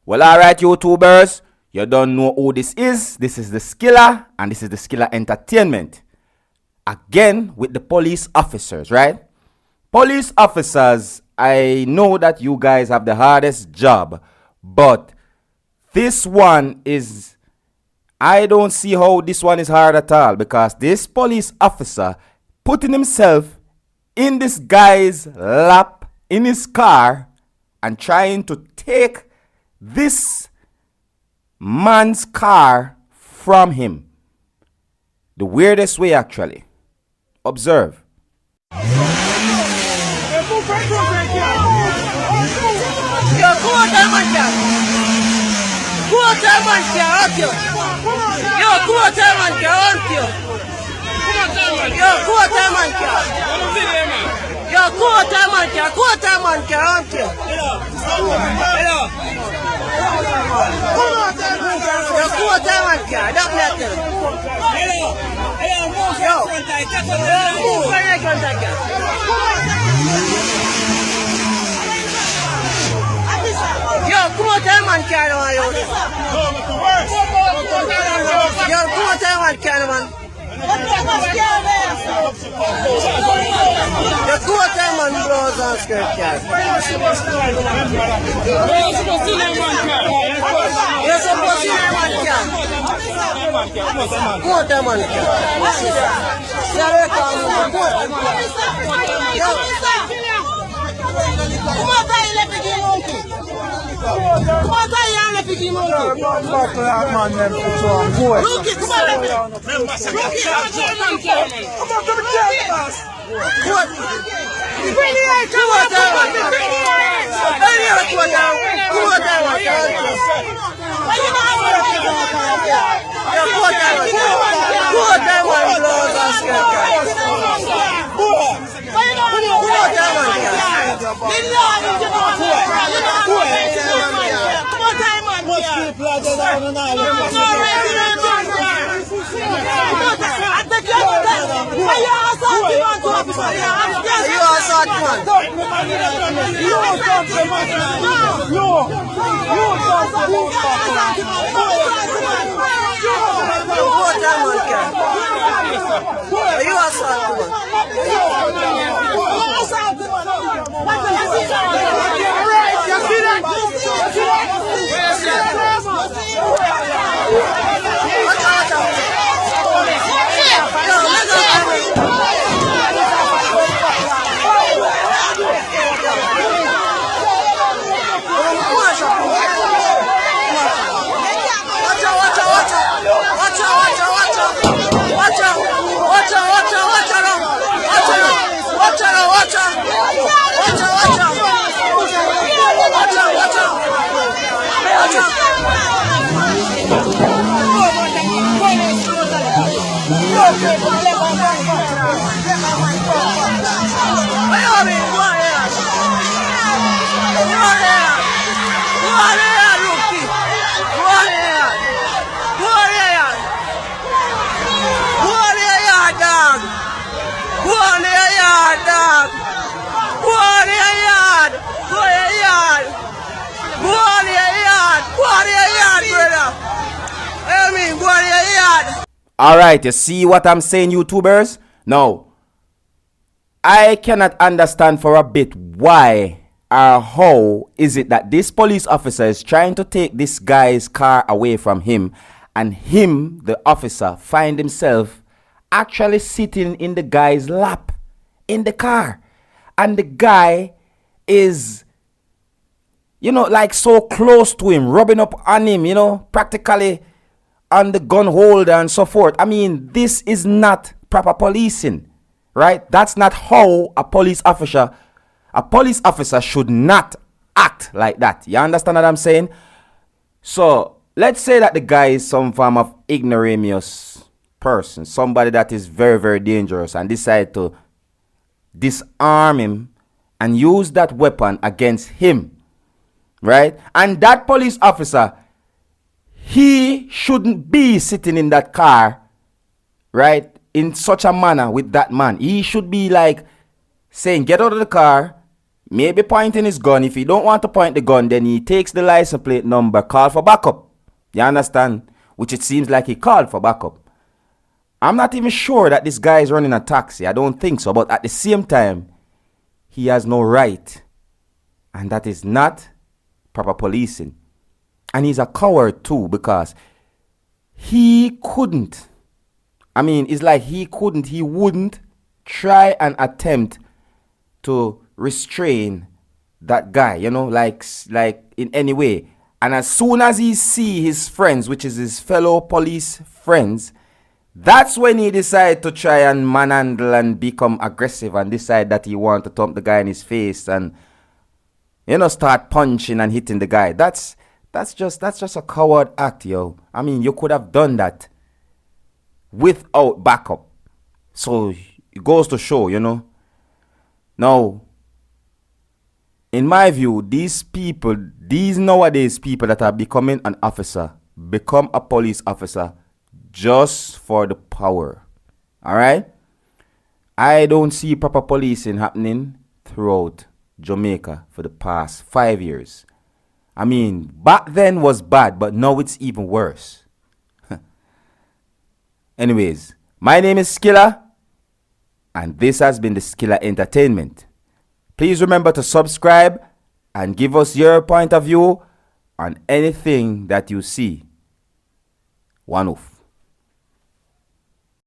Well, alright, YouTubers, you don't know who this is. This is the Skilla, and this is the Skilla Entertainment. Again, with the police officers, right? Police officers, I know that you guys have the hardest job, but this one is, I don't see how this one is hard at all, because this police officer putting himself in this guy's lap in his car and trying to take this man's car from him. The weirdest way, actually. Observe. Alright, you see what I'm saying, YouTubers? Now, I cannot understand for a bit why or how is it that this police officer is trying to take this guy's car away from him, and him, the officer, find himself actually sitting in the guy's lap in the car. And the guy is, like so close to him, rubbing up on him, practically on the gun holder and so forth. I mean, this is not proper policing, right? That's not how a police officer should not act like that. You understand what I'm saying? So let's say that the guy is some form of ignoramus person, somebody that is very, very dangerous, and decide to disarm him and use that weapon against him, right? And that police officer, he shouldn't be sitting in that car, right, in such a manner with that man. He should be like saying, get out of the car, maybe pointing his gun. If he don't want to point the gun, then he takes the license plate number, call for backup. You understand? Which it seems like he called for backup. I'm not even sure that this guy is running a taxi. I don't think so. But at the same time, he has no right. And that is not proper policing. And he's a coward too, because he couldn't. I mean, it's like he wouldn't try and attempt to restrain that guy, you know, like in any way. And as soon as he see his friends, which is his fellow police friends, that's when he decide to try and manhandle and become aggressive and decide that he want to thump the guy in his face and, you know, start punching and hitting the guy. That's just a coward act, yo. I mean, you could have done that without backup. So it goes to show, you know. Now, in my view, these nowadays people that are becoming an officer, become a police officer just for the power. All right? I don't see proper policing happening throughout Jamaica for the past 5 years. I mean, back then was bad, but now it's even worse. Anyways, my name is Skilla, and this has been the Skilla Entertainment. Please remember to subscribe and give us your point of view on anything that you see. One off.